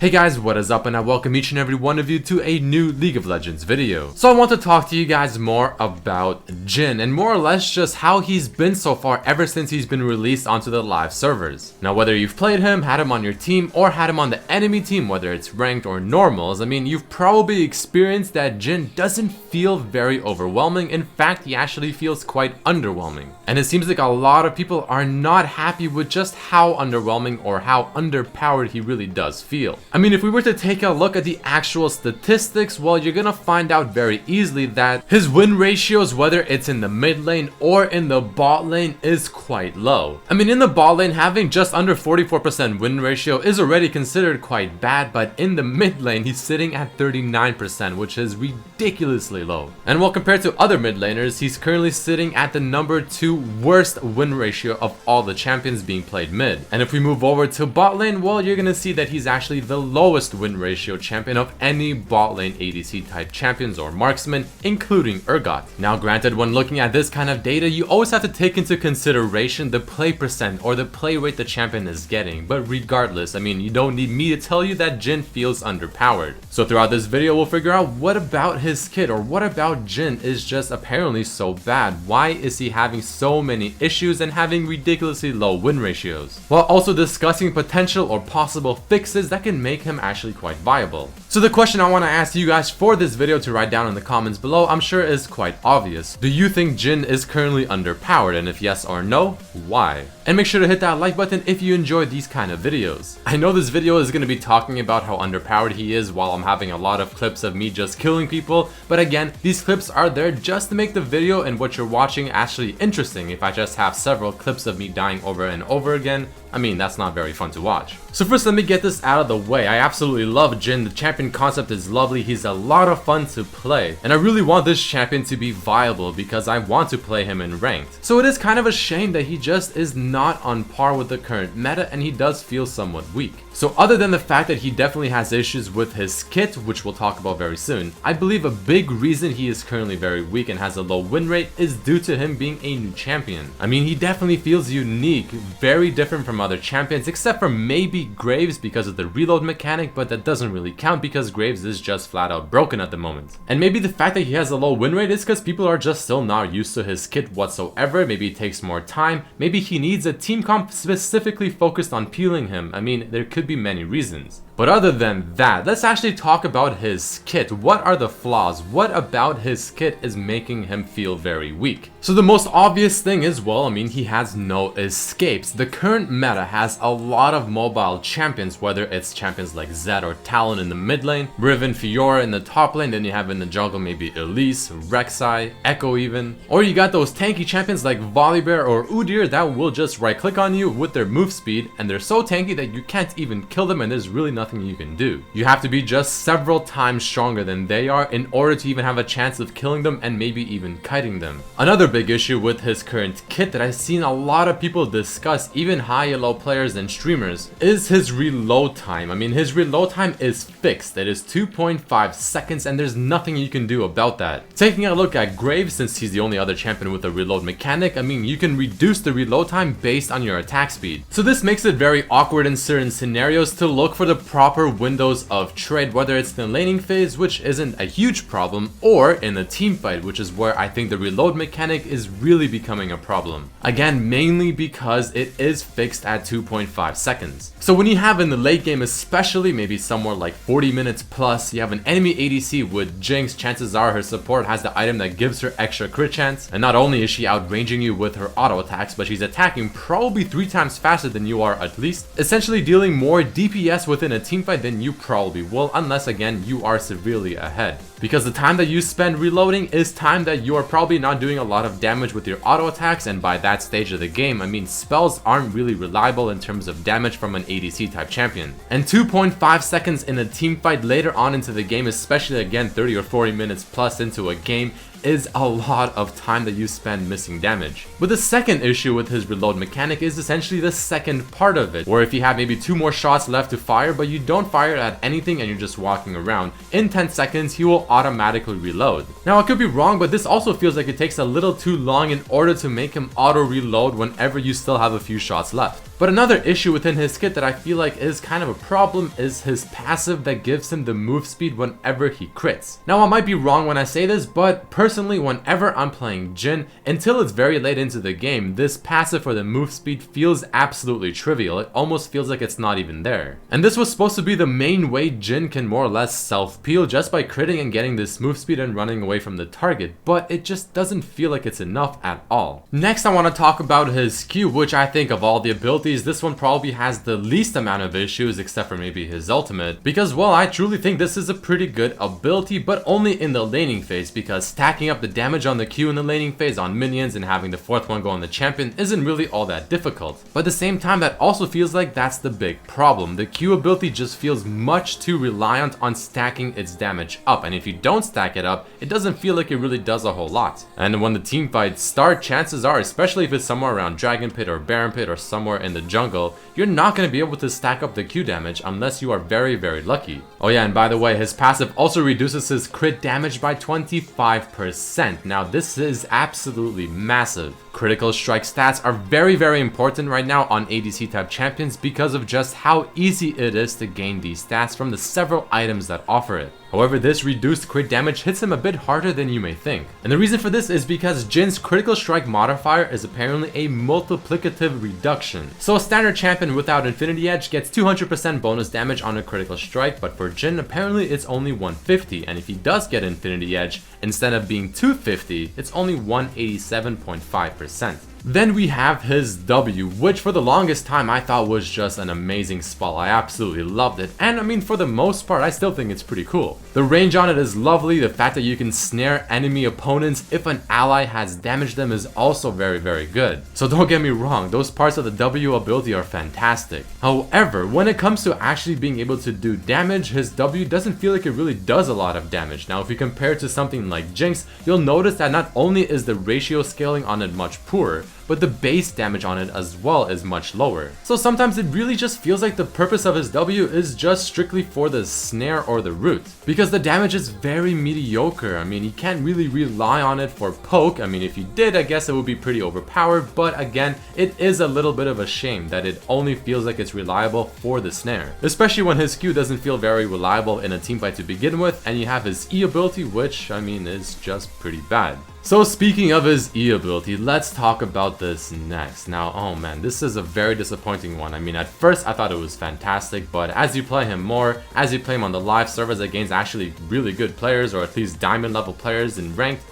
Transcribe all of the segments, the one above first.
Hey guys, what is up, and I welcome each and every one of you to a new League of Legends video. So I want to talk to you guys more about Jhin, and more or less just how he's been so far ever since he's been released onto the live servers. Now whether you've played him, had him on your team, or had him on the enemy team, whether it's ranked or normals, I mean, you've probably experienced that Jhin doesn't feel very overwhelming. In fact, he actually feels quite underwhelming. And it seems like a lot of people are not happy with just how underwhelming or how underpowered he really does feel. I mean, if we were to take a look at the actual statistics, well, you're gonna find out very easily that his win ratios, whether it's in the mid lane or in the bot lane, is quite low. I mean, in the bot lane, having just under 44% win ratio is already considered quite bad, but in the mid lane, he's sitting at 39%, which is ridiculously low. And while compared to other mid laners, he's currently sitting at the number 2 worst win ratio of all the champions being played mid. And if we move over to bot lane, well, you're gonna see that he's actually the lowest win ratio champion of any bot lane ADC type champions or marksmen, including Urgot. Now granted, when looking at this kind of data, you always have to take into consideration the play percent or the play rate the champion is getting, but regardless, I mean, you don't need me to tell you that Jhin feels underpowered. So throughout this video, we'll figure out what about his kit or what about Jhin is just apparently so bad. Why is he having so many issues and having ridiculously low win ratios, while also discussing potential or possible fixes that can make him actually quite viable. So the question I want to ask you guys for this video to write down in the comments below, I'm sure is quite obvious. Do you think Jhin is currently underpowered? And if yes or no, why? And make sure to hit that like button if you enjoy these kind of videos. I know this video is going to be talking about how underpowered he is while I'm having a lot of clips of me just killing people, but again, these clips are there just to make the video and what you're watching actually interesting. If I just have several clips of me dying over and over again, I mean, that's not very fun to watch. So first, let me get this out of the way. I absolutely love Jhin. The champion concept is lovely. He's a lot of fun to play. And I really want this champion to be viable because I want to play him in ranked. So it is kind of a shame that he just is not on par with the current meta and he does feel somewhat weak. So other than the fact that he definitely has issues with his kit, which we'll talk about very soon, I believe a big reason he is currently very weak and has a low win rate is due to him being a new champion. I mean, he definitely feels unique, very different from other champions, except for maybe Graves because of the reload mechanic, but that doesn't really count because Graves is just flat out broken at the moment. And maybe the fact that he has a low win rate is because people are just still not used to his kit whatsoever. Maybe it takes more time. Maybe he needs a team comp specifically focused on peeling him. I mean, there could be many reasons. But other than that, let's actually talk about his kit. What are the flaws? What about his kit is making him feel very weak? So the most obvious thing is, well, I mean, he has no escapes. The current meta has a lot of mobile champions, whether it's champions like Zed or Talon in the mid lane, Riven, Fiora in the top lane, then you have in the jungle maybe Elise, Rek'Sai, Echo even. Or you got those tanky champions like Volibear or Udyr that will just right click on you with their move speed, and they're so tanky that you can't even kill them and there's really nothing you can do. You have to be just several times stronger than they are in order to even have a chance of killing them and maybe even kiting them. Another big issue with his current kit that I've seen a lot of people discuss, even high elo players and streamers, is his reload time. I mean, his reload time is fixed. It is 2.5 seconds and there's nothing you can do about that. Taking a look at Graves, since he's the only other champion with a reload mechanic, I mean, you can reduce the reload time based on your attack speed. So this makes it very awkward in certain scenarios to look for the proper windows of trade, whether it's the laning phase, which isn't a huge problem, or in the team fight, which is where I think the reload mechanic is really becoming a problem. Again, mainly because it is fixed at 2.5 seconds. So when you have in the late game, especially maybe somewhere like 40 minutes plus, you have an enemy ADC with Jinx, chances are her support has the item that gives her extra crit chance, and not only is she outranging you with her auto attacks, but she's attacking probably 3 times faster than you are at least, essentially dealing more DPS within a teamfight than you probably will, unless again you are severely ahead. Because the time that you spend reloading is time that you are probably not doing a lot of damage with your auto attacks, and by that stage of the game, I mean, spells aren't really reliable in terms of damage from an ADC type champion. And 2.5 seconds in a team fight later on into the game, especially again 30 or 40 minutes plus into a game, is a lot of time that you spend missing damage. But the second issue with his reload mechanic is essentially the second part of it, where if you have maybe 2 more shots left to fire, but you don't fire at anything and you're just walking around, in 10 seconds he will automatically reload. Now I could be wrong, but this also feels like it takes a little too long in order to make him auto reload whenever you still have a few shots left. But another issue within his kit that I feel like is kind of a problem is his passive that gives him the move speed whenever he crits. Now I might be wrong when I say this, but personally whenever I'm playing Jhin, until it's very late into the game, this passive for the move speed feels absolutely trivial. It almost feels like it's not even there. And this was supposed to be the main way Jhin can more or less self-peel just by critting and getting this move speed and running away from the target, but it just doesn't feel like it's enough at all. Next I want to talk about his Q, which I think of all the abilities, this one probably has the least amount of issues except for maybe his ultimate, because well, I truly think this is a pretty good ability, but only in the laning phase, because stacking up the damage on the Q in the laning phase on minions and having the fourth one go on the champion isn't really all that difficult. But at the same time, that also feels like that's the big problem. The Q ability just feels much too reliant on stacking its damage up, and if you don't stack it up, it doesn't feel like it really does a whole lot. And when the team fights start, chances are, especially if it's somewhere around Dragon Pit or Baron Pit or somewhere in the jungle, you're not going to be able to stack up the Q damage unless you are very, very lucky. Oh yeah, and by the way, his passive also reduces his crit damage by 25%. Now this is absolutely massive. Critical strike stats are very, very important right now on ADC type champions because of just how easy it is to gain these stats from the several items that offer it. However, this reduced crit damage hits him a bit harder than you may think. And the reason for this is because Jhin's critical strike modifier is apparently a multiplicative reduction. So a standard champion without Infinity Edge gets 200% bonus damage on a critical strike, but for Jhin apparently it's only 150, and if he does get Infinity Edge, instead of being 250, it's only 187.5%. Then we have his W, which for the longest time I thought was just an amazing spell. I absolutely loved it, and I mean for the most part I still think it's pretty cool. The range on it is lovely, the fact that you can snare enemy opponents if an ally has damaged them is also very, very good. So don't get me wrong, those parts of the W ability are fantastic. However, when it comes to actually being able to do damage, his W doesn't feel like it really does a lot of damage. Now if you compare it to something like Jinx, you'll notice that not only is the ratio scaling on it much poorer, but the base damage on it as well is much lower. So sometimes it really just feels like the purpose of his W is just strictly for the snare or the root, because the damage is very mediocre. I mean, you can't really rely on it for poke. I mean, if you did, I guess it would be pretty overpowered, but again, it is a little bit of a shame that it only feels like it's reliable for the snare, especially when his Q doesn't feel very reliable in a teamfight to begin with, and you have his E ability, which I mean is just pretty bad. So speaking of his E ability, let's talk about this next. Now, oh man, this is a very disappointing one. I mean, at first I thought it was fantastic, but as you play him more, as you play him on the live servers against actually really good players, or at least diamond level players in ranked,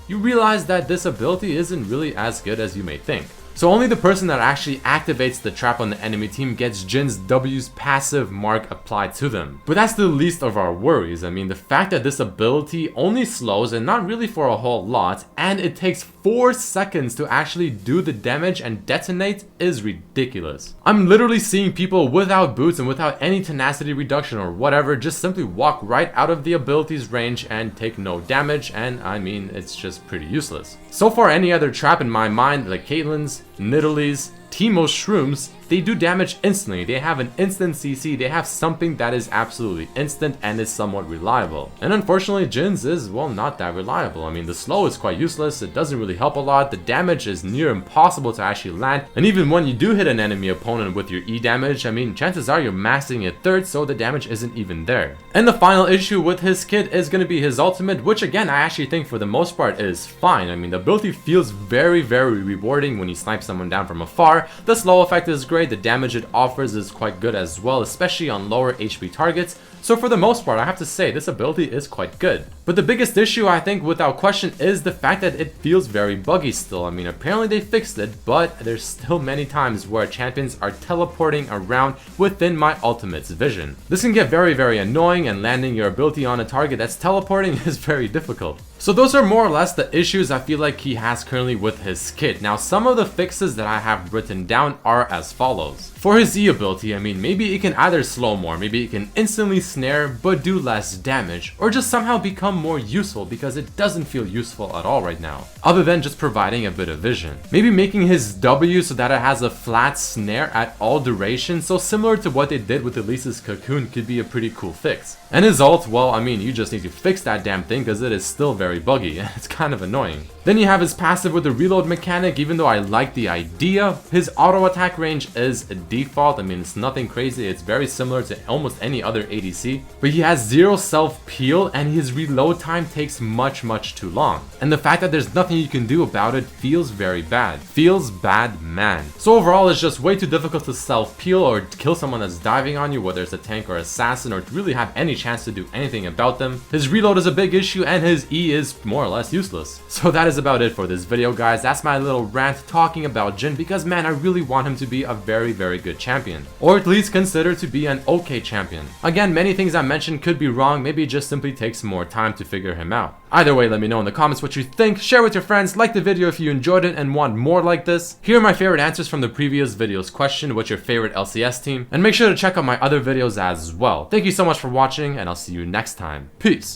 you realize that this ability isn't really as good as you may think. So only the person that actually activates the trap on the enemy team gets Jhin's W's passive mark applied to them. But that's the least of our worries. I mean, the fact that this ability only slows, and not really for a whole lot, and it takes 4 seconds to actually do the damage and detonate is ridiculous. I'm literally seeing people without boots and without any tenacity reduction or whatever just simply walk right out of the ability's range and take no damage, and I mean, it's just pretty useless. So far, any other trap in my mind, like Caitlyn's, Nidalee's, Teemo's Shrooms, they do damage instantly. They have an instant CC, they have something that is absolutely instant and is somewhat reliable. And unfortunately, Jhin's is, well, not that reliable. I mean, the slow is quite useless, it doesn't really help a lot, the damage is near impossible to actually land, and even when you do hit an enemy opponent with your E damage, I mean, chances are you're maxing it third, so the damage isn't even there. And the final issue with his kit is going to be his ultimate, which again, I actually think for the most part is fine. I mean, the ability feels very, very rewarding when you snipe someone down from afar. The slow effect is great, the damage it offers is quite good as well, especially on lower HP targets. So for the most part, I have to say this ability is quite good. But the biggest issue, I think, without question, is the fact that it feels very buggy still. I mean, apparently they fixed it, but there's still many times where champions are teleporting around within my ultimate's vision. This can get very, very annoying, and landing your ability on a target that's teleporting is very difficult. So those are more or less the issues I feel like he has currently with his kit. Now, some of the fixes that I have written down are as follows. For his E ability, I mean, maybe it can either slow more, maybe it can instantly snare but do less damage, or just somehow become more useful because it doesn't feel useful at all right now, other than just providing a bit of vision. Maybe making his W so that it has a flat snare at all durations, so similar to what they did with Elise's cocoon, could be a pretty cool fix. And his ult, well, I mean, you just need to fix that damn thing because it is still very buggy. It's kind of annoying. Then you have his passive with the reload mechanic. Even though I like the idea, his auto attack range is a default. I mean, it's nothing crazy. It's very similar to almost any other ADC, but he has 0 self peel and his reload time takes much too long. And the fact that there's nothing you can do about it feels very bad. Feels bad, man. So overall, it's just way too difficult to self peel or kill someone that's diving on you, whether it's a tank or assassin, or to really have any chance to do anything about them. His reload is a big issue and his E is more or less useless. So that is about it for this video, guys. That's my little rant talking about Jhin, because man, I really want him to be a very good champion, or at least consider to be an okay champion. Again, many things I mentioned could be wrong. Maybe it just simply takes more time to figure him out. Either way, let me know in the comments what you think. Share with your friends, like the video if you enjoyed it and want more like this. Here are my favorite answers from the previous video's question: what's your favorite LCS team? And make sure to check out my other videos as well. Thank you so much for watching, and I'll see you next time. Peace.